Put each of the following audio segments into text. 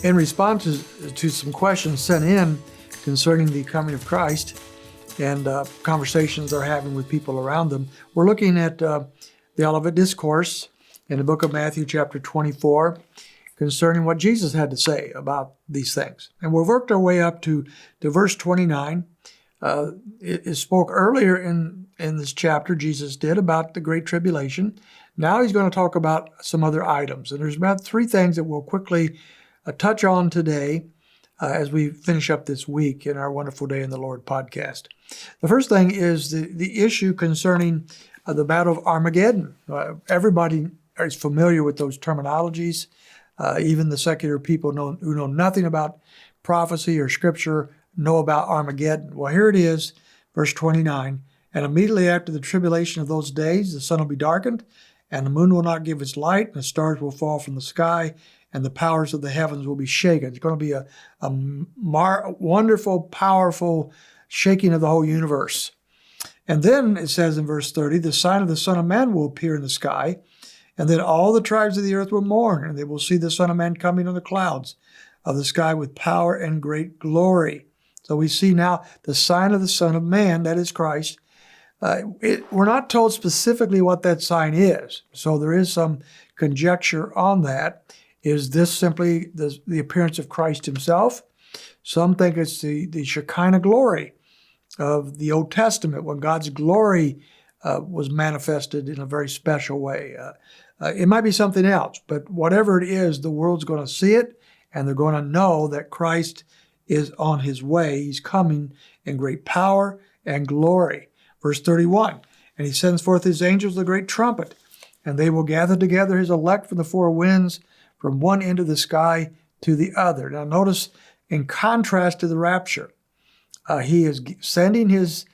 In response to some questions sent in concerning the coming of Christ and conversations they're having with people around them, we're looking at the Olivet Discourse in the book of Matthew chapter 24 concerning what Jesus had to say about these things. And we've worked our way up to verse 29. It spoke earlier in this chapter, Jesus did, about the Great Tribulation. Now he's going to talk about some other items. And there's about three things that we'll quickly touch on today as we finish up this week in our Wonderful Day in the Lord podcast. The first thing is the issue concerning the Battle of Armageddon. Everybody is familiar with those terminologies. Even the secular people who know nothing about prophecy or scripture know about Armageddon. Well, here it is, verse 29. And immediately after the tribulation of those days, the sun will be darkened, and the moon will not give its light, and the stars will fall from the sky, and the powers of the heavens will be shaken. It's going to be a wonderful, powerful shaking of the whole universe. And then it says in verse 30, the sign of the Son of Man will appear in the sky, and then all the tribes of the earth will mourn, and they will see the Son of Man coming on the clouds of the sky with power and great glory. So we see now the sign of the Son of Man, that is Christ. We're not told specifically what that sign is, so there is some conjecture on that. Is this simply the appearance of Christ himself? Some think it's the Shekinah glory of the Old Testament, when God's glory was manifested in a very special way. It might be something else, but whatever it is, the world's going to see it, and they're going to know that Christ is on his way. He's coming in great power and glory. Verse 31, and he sends forth his angels with a great trumpet, and they will gather together his elect from the four winds, from one end of the sky to the other. Now notice, in contrast to the rapture, he is sending his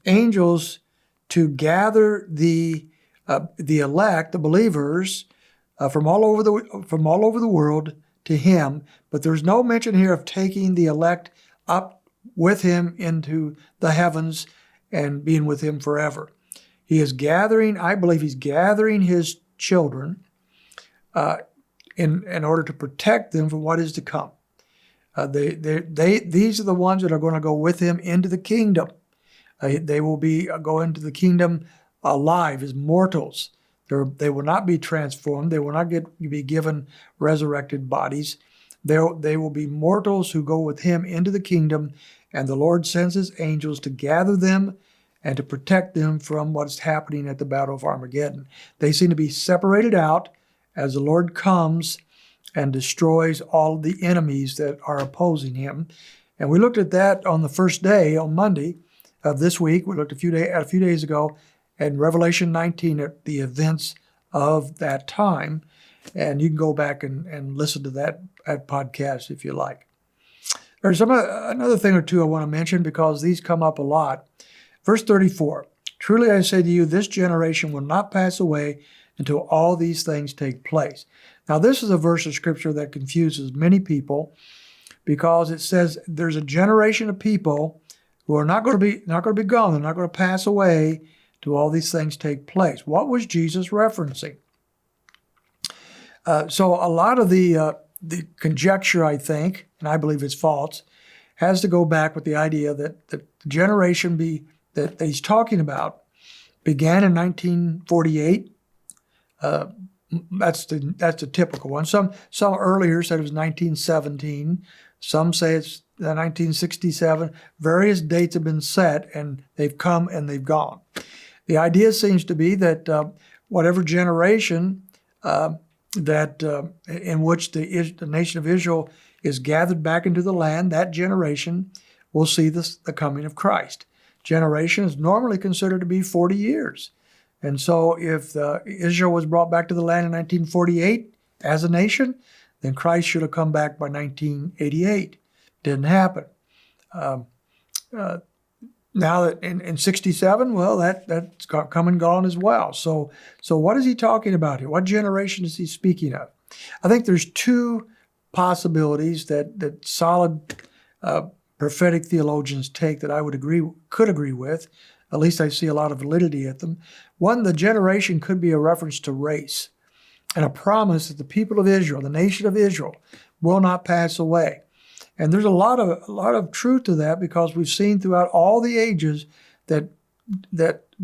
angels to gather the elect, the believers, from all over the world to him. But there's no mention here of taking the elect up with him into the heavens and being with him forever. He is gathering, I believe he's gathering his children in order to protect them from what is to come. These are the ones that are going to go with him into the kingdom. They will go into the kingdom alive as mortals. They will not be transformed. They will not be given resurrected bodies. They will be mortals who go with him into the kingdom, and the Lord sends his angels to gather them and to protect them from what is happening at the Battle of Armageddon. They seem to be separated out as the Lord comes and destroys all of the enemies that are opposing him. And we looked at that on the first day, on Monday of this week. We looked a few days ago in Revelation 19 at the events of that time. And you can go back and listen to that podcast if you like. There's another thing or two I want to mention because these come up a lot. Verse 34, truly I say to you, this generation will not pass away until all these things take place. Now this is a verse of scripture that confuses many people because it says there's a generation of people who are not going to be gone. They're not going to pass away till all these things take place. What was Jesus referencing? So a lot of the conjecture, I think, and I believe it's false, has to go back with the idea that the generation that he's talking about began in 1948. That's the typical one. Some earlier said it was 1917. Some say it's 1967. Various dates have been set, and they've come and they've gone. The idea seems to be that whatever generation in which the nation of Israel is gathered back into the land, that generation will see the coming of Christ. Generation is normally considered to be 40 years. And so if Israel was brought back to the land in 1948 as a nation, then Christ should have come back by 1988. Didn't happen. Now that in 67, well, that's come and gone as well. So what is he talking about here? What generation is he speaking of? I think there's two possibilities that solid prophetic theologians take that I could agree with. At least I see a lot of validity at them. One, the generation could be a reference to race. and a promise that the people of Israel, the nation of Israel, will not pass away. And there's a lot of truth to that, because we've seen throughout all the ages that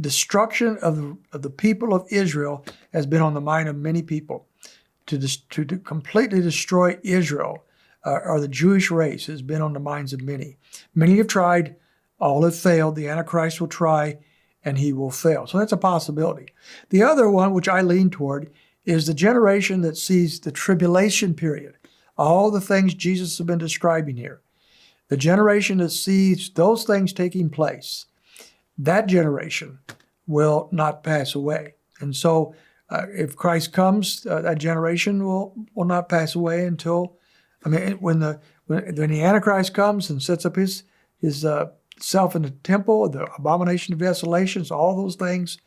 destruction of the people of Israel has been on the mind of many people. To completely destroy Israel or the Jewish race has been on the minds of many. Many have tried, all have failed. The Antichrist will try, and he will fail. So that's a possibility. The other one, which I lean toward, is the generation that sees the tribulation period. All the things Jesus has been describing here. The generation that sees those things taking place, that generation will not pass away. And so if Christ comes, that generation will not pass away until, when the Antichrist comes and sets up his self in the temple, the abomination of desolations, all those things,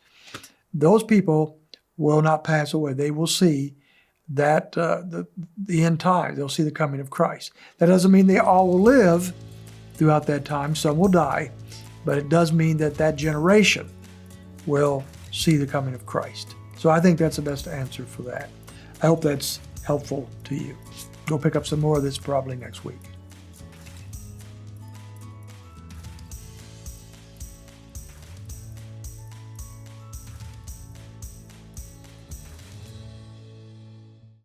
those people will not pass away. They will see that the end time. They'll see the coming of Christ. That doesn't mean they all will live throughout that time. Some will die, but it does mean that generation will see the coming of Christ. So I think that's the best answer for that. I hope that's helpful to you. Go pick up some more of this probably next week.